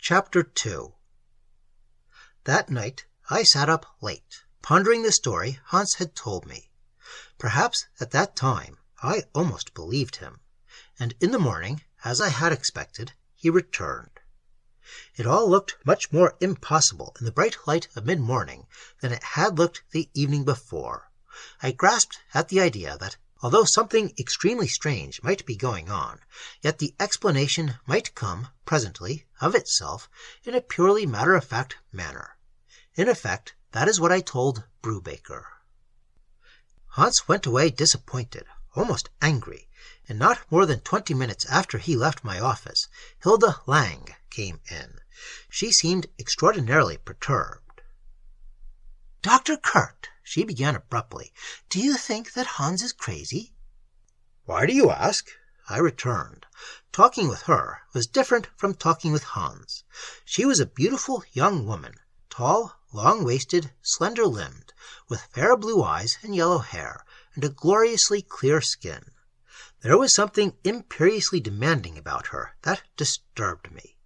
Chapter 2. That night I sat up late, pondering the story Hans had told me. Perhaps at that time I almost believed him, and in the morning, as I had expected, he returned. It all looked much more impossible in the bright light of mid-morning than it had looked the evening before. I grasped at the idea that, although something extremely strange might be going on, yet the explanation might come, presently, of itself, in a purely matter-of-fact manner. In effect, that is what I told Brubaker. Hans went away disappointed, almost angry, and not more than 20 minutes after he left my office, Hilda Lang came in. She seemed extraordinarily perturbed. "Dr. Kurt," she began abruptly, "do you think that Hans is crazy?" "Why do you ask?" I returned. Talking with her was different from talking with Hans. She was a beautiful young woman, tall, long-waisted, slender-limbed, with fair blue eyes and yellow hair, and a gloriously clear skin. There was something imperiously demanding about her that disturbed me.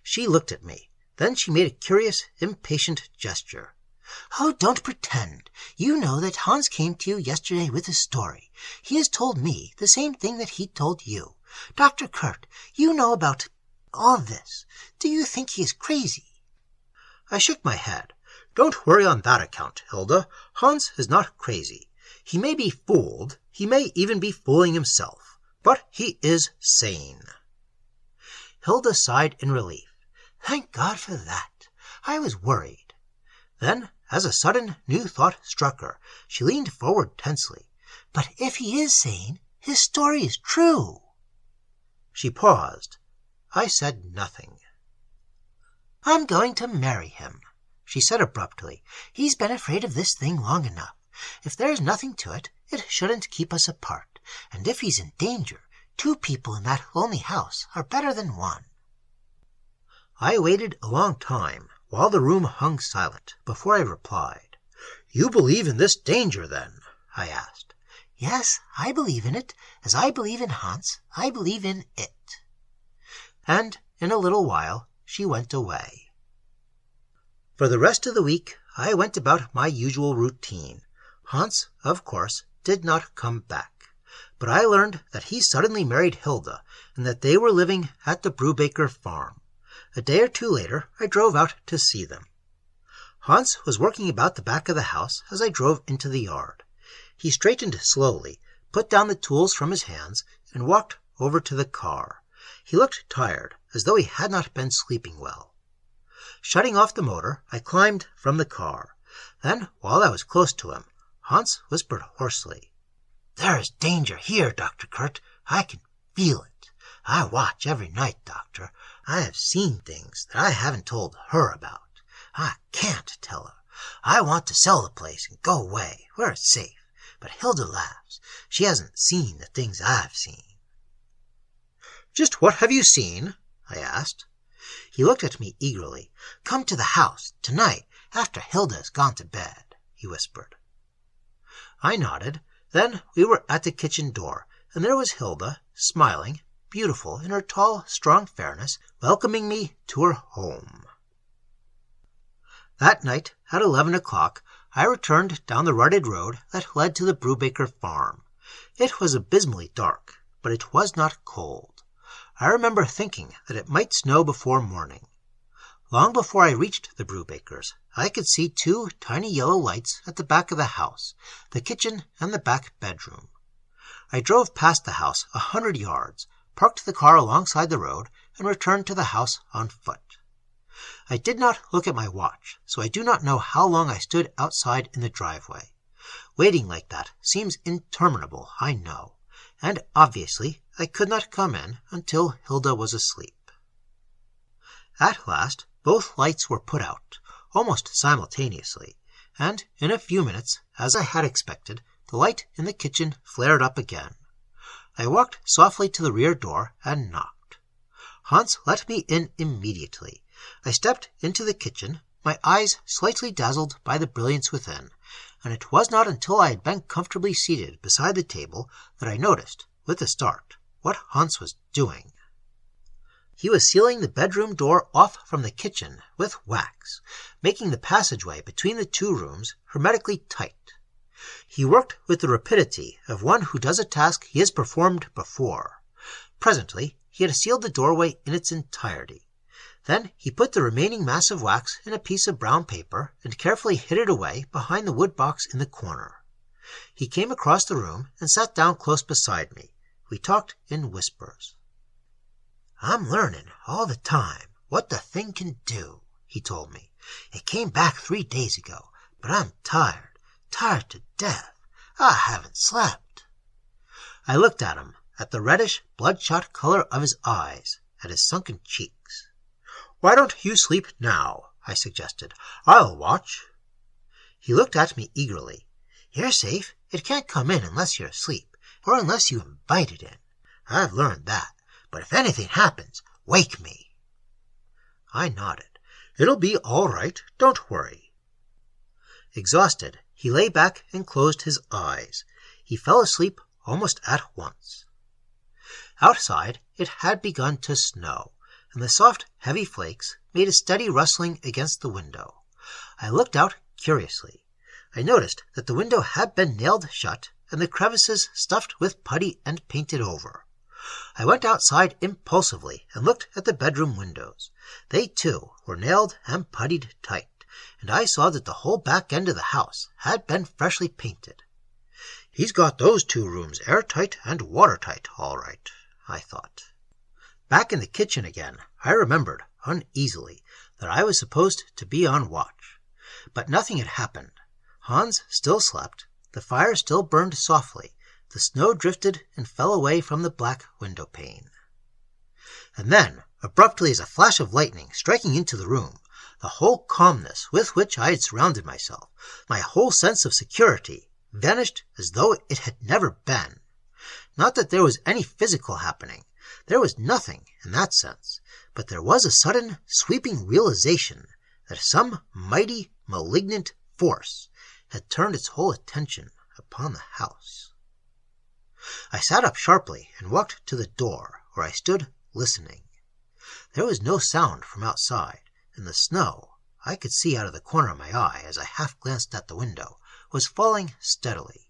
She looked at me. Then she made a curious, impatient gesture. "Oh, don't pretend. You know that Hans came to you yesterday with a story. He has told me the same thing that he told you. Dr. Kurt, you know about all this. Do you think he is crazy?" I shook my head. "Don't worry on that account, Hilda. Hans is not crazy. He may be fooled. He may even be fooling himself. But he is sane." Hilda sighed in relief. "Thank God for that. I was worried." Then, as a sudden new thought struck her, she leaned forward tensely. "But if he is sane, his story is true." She paused. I said nothing. "I'm going to marry him," she said abruptly. "He's been afraid of this thing long enough. If there's nothing to it, it shouldn't keep us apart. And if he's in danger, 2 people in that lonely house are better than 1. I waited a long time, while the room hung silent, before I replied. "You believe in this danger, then?" I asked. "Yes, I believe in it. As I believe in Hans, I believe in it." And in a little while she went away. For the rest of the week I went about my usual routine. Hans, of course, did not come back. But I learned that he suddenly married Hilda, and that they were living at the Brubaker farm. A day or 2 later I drove out to see them. Hans was working about the back of the house as I drove into the yard. He straightened slowly, put down the tools from his hands, and walked over to the car. He looked tired, as though he had not been sleeping well. Shutting off the motor, I climbed from the car. Then, while I was close to him, Hans whispered hoarsely, "There is danger here, Dr. Kurt. I can feel it. I watch every night, Doctor. I have seen things that I haven't told her about. I can't tell her. I want to sell the place and go away, where it's safe. But Hilda laughs. She hasn't seen the things I've seen." "Just what have you seen?" I asked. He looked at me eagerly. "Come to the house, tonight, after Hilda has gone to bed," he whispered. I nodded. Then we were at the kitchen door, and there was Hilda, smiling, beautiful in her tall, strong fairness, welcoming me to her home. That night, at 11 o'clock, I returned down the rutted road that led to the Brubaker farm. It was abysmally dark, but it was not cold. I remember thinking that it might snow before morning. Long before I reached the Brubakers, I could see 2 tiny yellow lights at the back of the house, the kitchen and the back bedroom. I drove past the house 100 yards, parked the car alongside the road, and returned to the house on foot. I did not look at my watch, so I do not know how long I stood outside in the driveway. Waiting like that seems interminable, I know, and obviously I could not come in until Hilda was asleep. At last, both lights were put out, almost simultaneously, and in a few minutes, as I had expected, the light in the kitchen flared up again. I walked softly to the rear door and knocked. Hans let me in immediately. I stepped into the kitchen, my eyes slightly dazzled by the brilliance within, and it was not until I had been comfortably seated beside the table that I noticed, with a start, what Hans was doing. He was sealing the bedroom door off from the kitchen with wax, making the passageway between the two rooms hermetically tight. He worked with the rapidity of one who does a task he has performed before. Presently, he had sealed the doorway in its entirety. Then he put the remaining mass of wax in a piece of brown paper and carefully hid it away behind the wood box in the corner. He came across the room and sat down close beside me. We talked in whispers. "I'm learning all the time what the thing can do," he told me. "It came back 3 days ago, but I'm tired to death. I haven't slept." I looked at him, at the reddish, bloodshot color of his eyes, at his sunken cheeks. "Why don't you sleep now?" I suggested. "I'll watch." He looked at me eagerly. "You're safe. It can't come in unless you're asleep, or unless you invite it in. I've learned that. But if anything happens, wake me." I nodded. "It'll be all right. Don't worry." Exhausted, he lay back and closed his eyes. He fell asleep almost at once. Outside, it had begun to snow, and the soft, heavy flakes made a steady rustling against the window. I looked out curiously. I noticed that the window had been nailed shut and the crevices stuffed with putty and painted over. I went outside impulsively and looked at the bedroom windows. They, too, were nailed and puttied tight, and I saw that the whole back end of the house had been freshly painted. "He's got those 2 rooms airtight and watertight, all right," I thought. Back in the kitchen again, I remembered, uneasily, that I was supposed to be on watch. But nothing had happened. Hans still slept, the fire still burned softly, the snow drifted and fell away from the black window pane. And then, abruptly as a flash of lightning striking into the room, the whole calmness with which I had surrounded myself, my whole sense of security, vanished as though it had never been. Not that there was any physical happening. There was nothing in that sense, but there was a sudden, sweeping realization that some mighty, malignant force had turned its whole attention upon the house. I sat up sharply and walked to the door, where I stood listening. There was no sound from outside, and the snow, I could see out of the corner of my eye as I half glanced at the window, was falling steadily.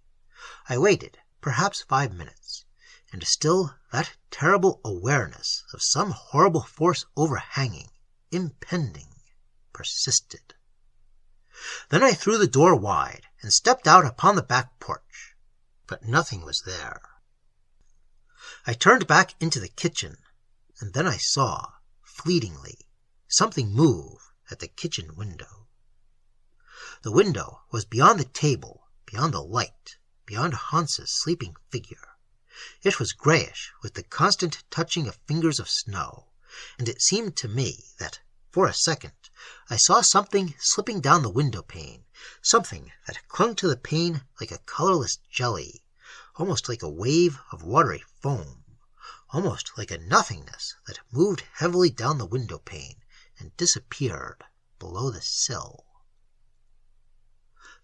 I waited, perhaps 5 minutes, and still that terrible awareness of some horrible force overhanging, impending, persisted. Then I threw the door wide and stepped out upon the back porch, but nothing was there. I turned back into the kitchen, and then I saw, fleetingly, something move at the kitchen window. The window was beyond the table, beyond the light, beyond Hans's sleeping figure. It was grayish with the constant touching of fingers of snow, and it seemed to me that, for a second, I saw something slipping down the window pane, something that clung to the pane like a colorless jelly, almost like a wave of watery foam, almost like a nothingness that moved heavily down the window pane and disappeared below the sill.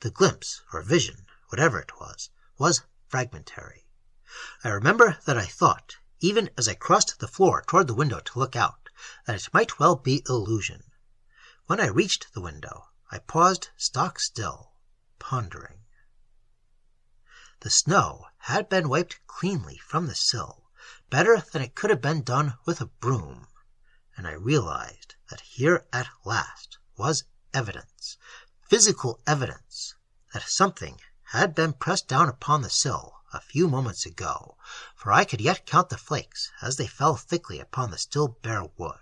The glimpse, or vision, whatever it was fragmentary. I remember that I thought, even as I crossed the floor toward the window to look out, that it might well be illusion. When I reached the window, I paused stock still, pondering. The snow had been wiped cleanly from the sill, better than it could have been done with a broom, and I realized that here at last was evidence, physical evidence, that something had been pressed down upon the sill a few moments ago, for I could yet count the flakes as they fell thickly upon the still bare wood.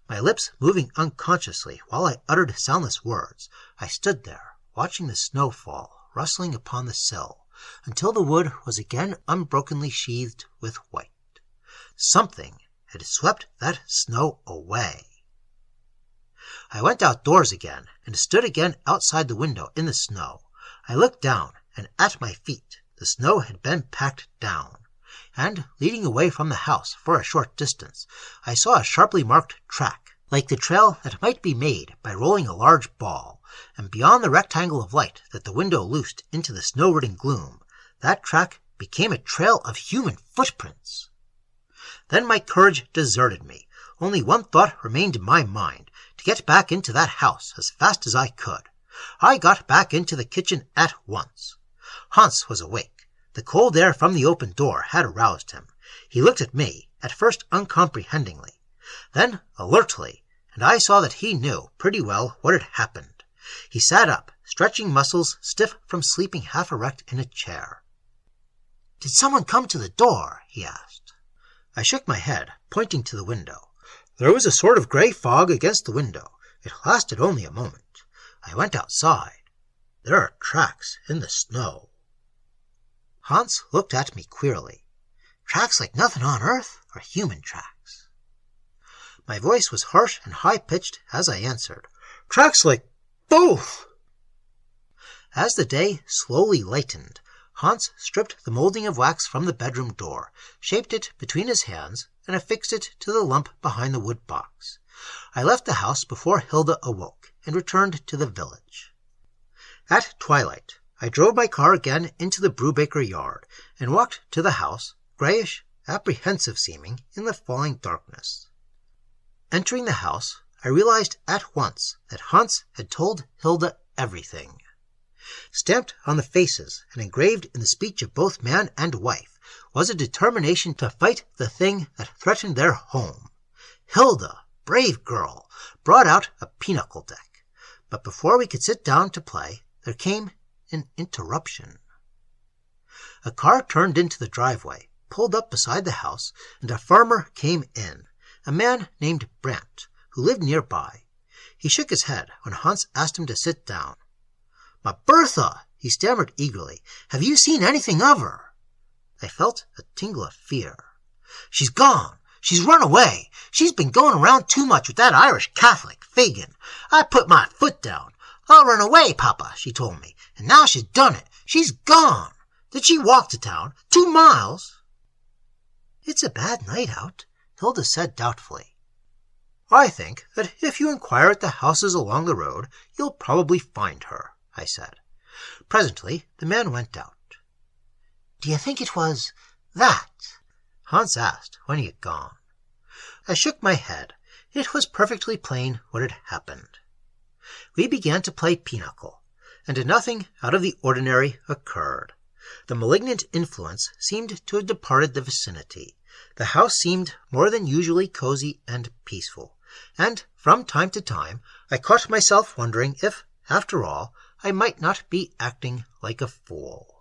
My lips moving unconsciously while I uttered soundless words, I stood there, watching the snow fall, rustling upon the sill, until the wood was again unbrokenly sheathed with white. Something had swept that snow away. I went outdoors again, and stood again outside the window in the snow. I looked down, and at my feet the snow had been packed down, and, leading away from the house for a short distance, I saw a sharply marked track, like the trail that might be made by rolling a large ball, and beyond the rectangle of light that the window loosed into the snow-ridden gloom, that track became a trail of human footprints. Then my courage deserted me. Only one thought remained in my mind, to get back into that house as fast as I could. I got back into the kitchen at once. Hans was awake. The cold air from the open door had aroused him. He looked at me, at first uncomprehendingly, then alertly, and I saw that he knew pretty well what had happened. He sat up, stretching muscles stiff from sleeping half erect in a chair. "Did someone come to the door?" he asked. I shook my head, pointing to the window. There was a sort of grey fog against the window. It lasted only a moment. I went outside. There are tracks in the snow. Hans looked at me queerly. "Tracks like nothing on earth, or human tracks?" My voice was harsh and high-pitched as I answered, "Tracks like both." As the day slowly lightened, Hans stripped the molding of wax from the bedroom door, shaped it between his hands, and affixed it to the lump behind the wood box. I left the house before Hilda awoke, and returned to the village. At twilight, I drove my car again into the Brubaker yard, and walked to the house, greyish, apprehensive-seeming in the falling darkness. Entering the house, I realized at once that Hans had told Hilda everything. Stamped on the faces and engraved in the speech of both man and wife was a determination to fight the thing that threatened their home. Hilda, brave girl, brought out a pinochle deck, but before we could sit down to play, there came an interruption. A car turned into the driveway, pulled up beside the house, and a farmer came in, a man named Brandt, who lived nearby. He shook his head when Hans asked him to sit down. "My Bertha," he stammered eagerly, "have you seen anything of her?" I felt a tingle of fear. "She's gone. She's run away. She's been going around too much with that Irish Catholic, Fagin. I put my foot down. 'I'll run away, Papa,' she told me, and now she's done it. She's gone. Did she walk to town? 2 miles? "It's a bad night out," Hilda said doubtfully. "I think that if you inquire at the houses along the road, you'll probably find her," I said. Presently the man went out. "Do you think it was that?" Hans asked when he had gone. I shook my head. It was perfectly plain what had happened. We began to play pinochle, and nothing out of the ordinary occurred. The malignant influence seemed to have departed the vicinity. The house seemed more than usually cozy and peaceful, and from time to time I caught myself wondering if, after all, I might not be acting like a fool.